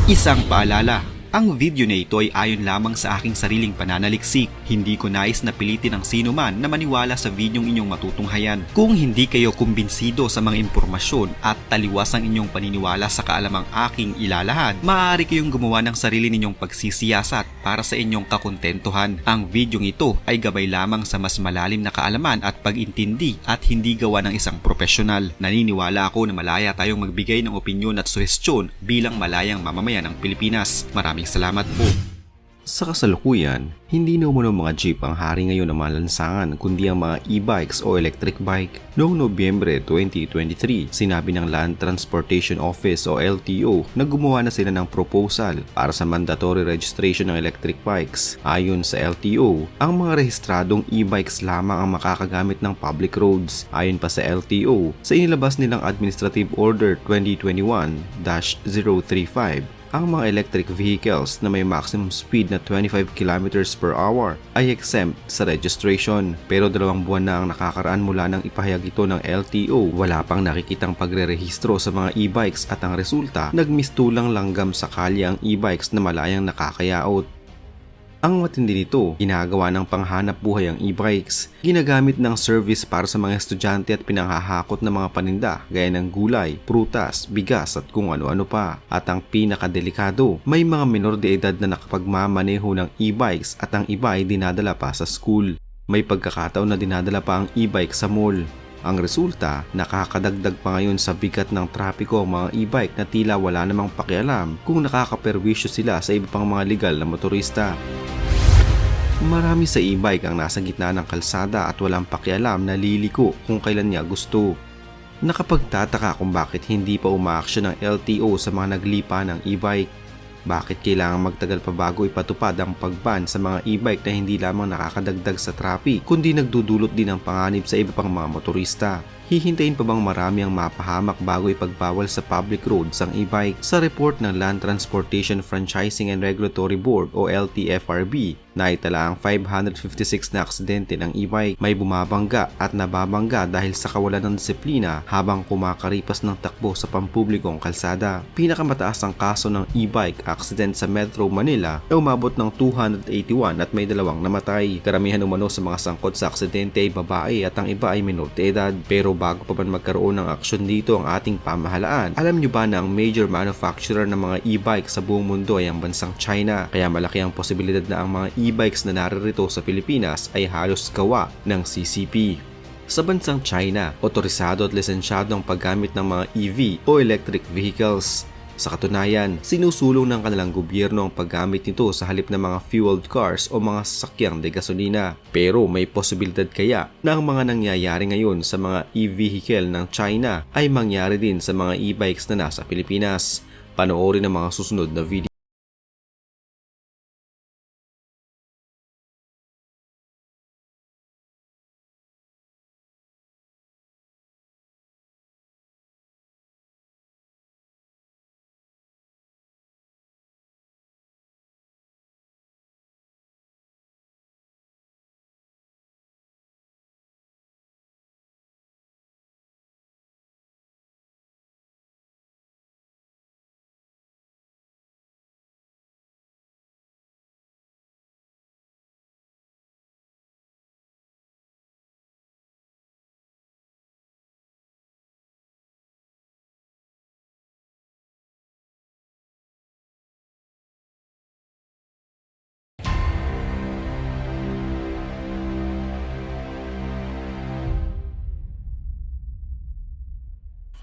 Isang paalala, ang video na ito ay ayon lamang sa aking sariling pananaliksik. Hindi ko nais na pilitin ang sino man na maniwala sa videong inyong matutunghayan. Kung hindi kayo kumbinsido sa mga impormasyon at taliwas ang inyong paniniwala sa kaalamang aking ilalahad, maaari kayong gumawa ng sarili ninyong pagsisiyasat para sa inyong kakontentuhan. Ang videong ito ay gabay lamang sa mas malalim na kaalaman at pag-intindi at hindi gawa ng isang profesional. Naniniwala ako na malaya tayong magbigay ng opinyon at suhestyon bilang malayang mamamayan ng Pilipinas. Maraming salamat po. Sa kasalukuyan, hindi na umano mga jeep ang hari ngayon ng mga lansangan kundi ang mga e-bikes o electric bike. Noong Nobyembre 2023, sinabi ng Land Transportation Office o LTO na gumawa na sila ng proposal para sa mandatory registration ng electric bikes. Ayon sa LTO, ang mga rehistradong e-bikes lamang ang makakagamit ng public roads. Ayon pa sa LTO, sa inilabas nilang Administrative Order 2021-035, ang mga electric vehicles na may maximum speed na 25 km per hour ay exempt sa registration. Pero 2 buwan na ang nakakaraan mula nang ipahayag ito ng LTO. Wala pang nakikitang pagrerehistro sa mga e-bikes at ang resulta, nagmistulang langgam sa kalye ang e-bikes na malayang nakakayaot. Ang matindi nito, ginagawa ng panghanap buhay ang e-bikes. Ginagamit ng service para sa mga estudyante at pinanghahakot ng mga paninda gaya ng gulay, prutas, bigas at kung ano-ano pa. At ang pinakadelikado, may mga menor de edad na nakapagmamaneho ng e-bikes at ang iba ay dinadala pa sa school. May pagkakataon na dinadala pa ang e-bike sa mall. Ang resulta, nakakadagdag pa ngayon sa bigat ng trapiko ang mga e-bike na tila wala namang pakialam kung nakakaperwisyo sila sa iba pang mga legal na motorista. Marami sa e-bike ang nasa gitna ng kalsada at walang pakialam na liliko kung kailan niya gusto. Nakapagtataka kung bakit hindi pa umaaksyon ng LTO sa mga naglipa ng e-bike. Bakit kailangan magtagal pa bago ipatupad ang pagban sa mga e-bike na hindi lamang nakakadagdag sa traffic kundi nagdudulot din ng panganib sa iba pang mga motorista? Hihintayin pa bang marami ang mapahamak bago ipagbawal sa public roads ang e-bike? Sa report ng Land Transportation Franchising and Regulatory Board o LTFRB, naitala ang 556 na aksidente ng e-bike. May bumabangga at nababangga dahil sa kawalan ng disiplina habang kumakaripas ng takbo sa pampublikong kalsada. Pinakamataas ang kaso ng e-bike accident sa Metro Manila na umabot ng 281 at may 2 namatay. Karamihan umano sa mga sangkot sa aksidente ay babae at ang iba ay menor de edad. Pero bago pa man magkaroon ng aksyon dito ang ating pamahalaan, alam nyo ba na ang major manufacturer ng mga e-bike sa buong mundo ay ang bansang China? Kaya malaki ang posibilidad na ang mga e-bikes na naririto sa Pilipinas ay halos gawa ng CCP. Sa bansang China, otorisado at lisensyado ang paggamit ng mga EV o electric vehicles. Sa katunayan, sinusulong ng kanilang gobyerno ang paggamit nito sa halip ng mga fueled cars o mga sasakyang de gasolina. Pero may posibilidad kaya na ang mga nangyayari ngayon sa mga e-vehicle ng China ay mangyari din sa mga e-bikes na nasa Pilipinas? Panoorin ang mga susunod na video.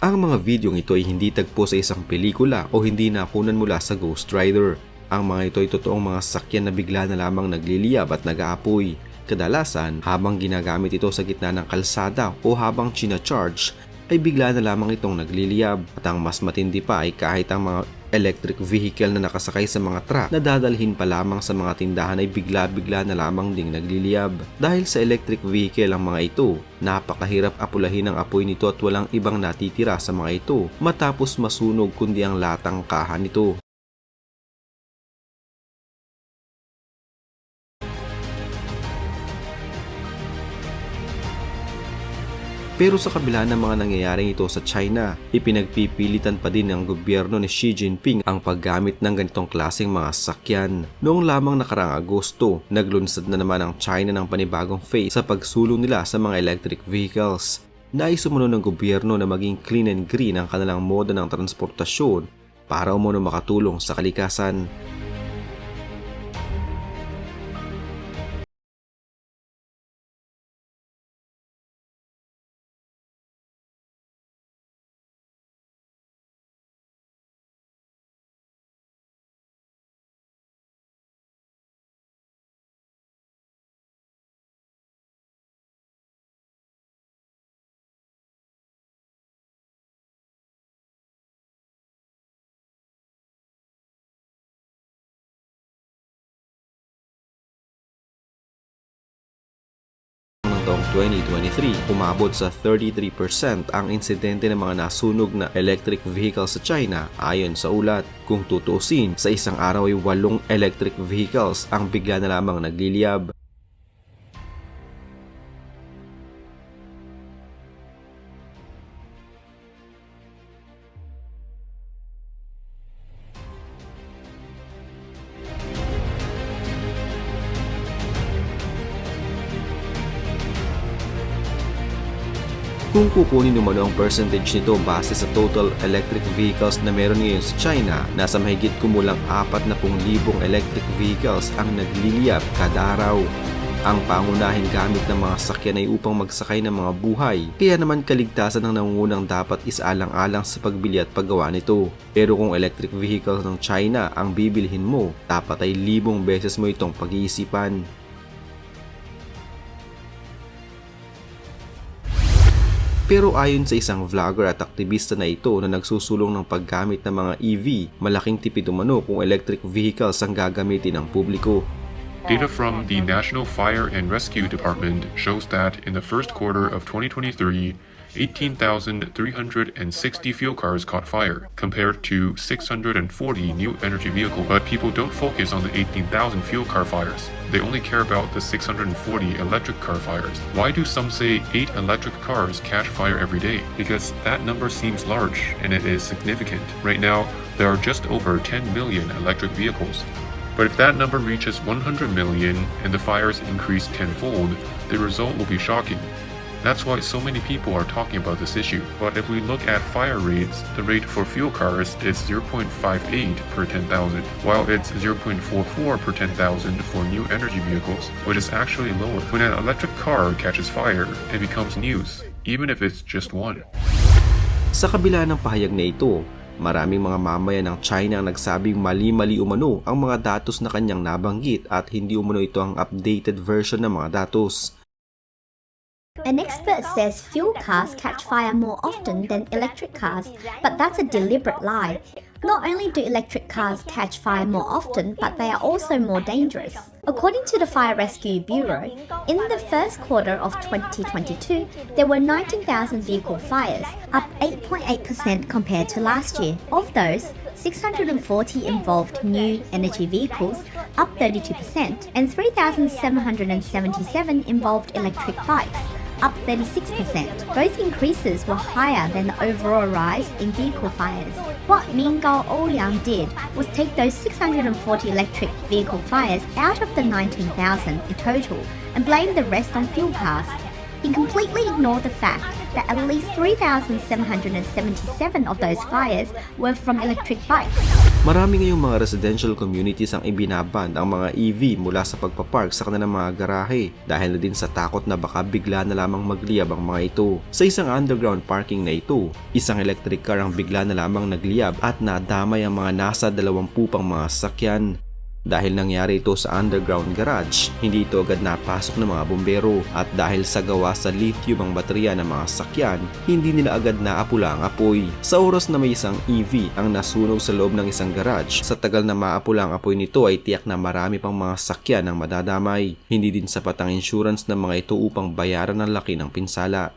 Ang mga videong ito ay hindi tagpo sa isang pelikula o hindi nakunan mula sa Ghost Rider. Ang mga ito ay totoong mga sasakyan na bigla na lamang nagliliyab at nag-aapoy. Kadalasan, habang ginagamit ito sa gitna ng kalsada o habang china-charge, ay bigla na lamang itong nagliliyab. At ang mas matindi pa ay kahit ang mga electric vehicle na nakasakay sa mga truck na dadalhin pa lamang sa mga tindahan ay bigla-bigla na lamang ding nagliliyab. Dahil sa electric vehicle ang mga ito, napakahirap apulahin ang apoy nito at walang ibang natitira sa mga ito matapos masunog kundi ang latang kaha nito. Pero sa kabila ng mga nangyayaring ito sa China, ipinagpipilitan pa din ng gobyerno ni Xi Jinping ang paggamit ng ganitong klaseng mga sasakyan. Noong lamang nakaraang Agosto, naglunsad na naman ang China ng panibagong phase sa pagsulong nila sa mga electric vehicles. Nais umano ng gobyerno na maging clean and green ang kanilang moda ng transportasyon para umano makatulong sa kalikasan. Taong 2023, umabot sa 33% ang insidente ng mga nasunog na electric vehicle sa China ayon sa ulat. Kung tutuusin, sa isang araw ay 8 electric vehicles ang bigla na lamang nagliliyab. Kung kukunin umano ang percentage nito base sa total electric vehicles na meron ngayon sa China, nasa mahigit kumulang 40,000 electric vehicles ang nagliliyab kada araw. Ang pangunahing gamit ng mga sasakyan ay upang magsakay ng mga buhay, kaya naman kaligtasan ang nangungunang dapat isaalang-alang sa pagbili at paggawa nito. Pero kung electric vehicles ng China ang bibilhin mo, dapat ay 1,000 beses mo itong pag-iisipan. Pero ayon sa isang vlogger at aktivista na ito na nagsusulong ng paggamit ng mga EV, malaking tipid umano kung electric vehicles ang gagamitin ng publiko. Data from the National Fire and Rescue Department shows that in the first quarter of 2023, 18,360 fuel cars caught fire, compared to 640 new energy vehicles. But people don't focus on the 18,000 fuel car fires. They only care about the 640 electric car fires. Why do some say 8 electric cars catch fire every day? Because that number seems large, and it is significant. Right now, there are just over 10 million electric vehicles. But if that number reaches 100 million and the fires increase tenfold, the result will be shocking. That's why so many people are talking about this issue. But if we look at fire rates, the rate for fuel cars is 0.58 per 10,000, while it's 0.44 per 10,000 for new energy vehicles, which is actually lower. When an electric car catches fire, it becomes news, even if it's just one. Sa kabila ng pahayag na ito, maraming mga mamayan ng China ang nagsabing mali-mali umano ang mga datos na kanyang nabanggit at hindi umano ito ang updated version ng mga datos. An expert says fuel cars catch fire more often than electric cars, but that's a deliberate lie. Not only do electric cars catch fire more often, but they are also more dangerous. According to the Fire Rescue Bureau, in the first quarter of 2022, there were 19,000 vehicle fires, up 8.8% compared to last year. Of those, 640 involved new energy vehicles, up 32%, and 3,777 involved electric bikes, up 36%. Both increases were higher than the overall rise in vehicle fires. What Mingo Ouyang did was take those 640 electric vehicle fires out of the 19,000 in total and blame the rest on fuel cars. He completely ignored the fact that at least 3,777 of those fires were from electric bikes. Marami ngayong mga residential communities ang ibinaban ang mga EV mula sa pagpapark sa kanilang mga garahe dahil na din sa takot na baka bigla na lamang magliyab ang mga ito. Sa isang underground parking na ito, isang electric car ang bigla na lamang nagliyab at nadamay ang mga nasa 20 pang mga sasakyan. Dahil nangyari ito sa underground garage, hindi ito agad napasok ng mga bumbero at dahil sa gawa sa lithium ang baterya ng mga sasakyan, hindi nila agad naapula ang apoy. Sa oras na may isang EV ang nasunog sa loob ng isang garage, sa tagal na maapula ang apoy nito ay tiyak na marami pang mga sasakyan ang madadamay. Hindi din sapat ang insurance ng mga ito upang bayaran ang laki ng pinsala.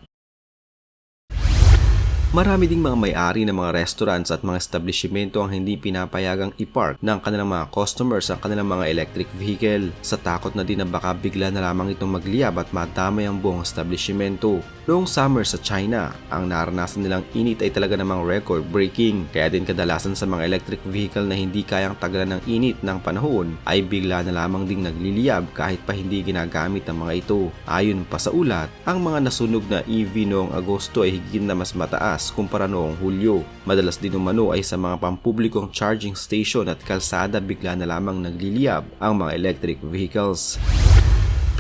Marami ding mga may-ari ng mga restaurants at mga establishmento ang hindi pinapayagang i-park ng kanilang mga customers ang kanilang mga electric vehicle sa takot na din na baka bigla na lamang itong magliyab at madamay ang buong establishmento. Noong summer sa China, ang naranasan nilang init ay talaga namang record-breaking, kaya din kadalasan sa mga electric vehicle na hindi kayang tagalan ng init ng panahon ay bigla na lamang ding nagliliyab kahit pa hindi ginagamit ng mga ito. Ayon pa sa ulat, ang mga nasunog na EV noong Agosto ay higit na mas mataas kumpara noong Hulyo. Madalas din umano ay sa mga pampublikong charging station at kalsada bigla na lamang nagliliyab ang mga electric vehicles.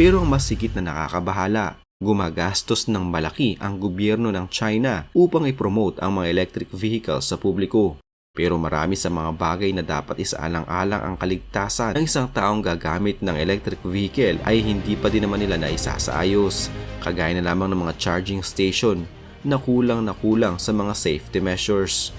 Pero ang mas higit na nakakabahala, gumagastos ng malaki ang gobyerno ng China upang i-promote ang mga electric vehicles sa publiko. Pero marami sa mga bagay na dapat isaalang-alang ang kaligtasan ng isang taong gagamit ng electric vehicle ay hindi pa din naman nila naisasaayos, kagaya na lamang ng mga charging station na kulang sa mga safety measures.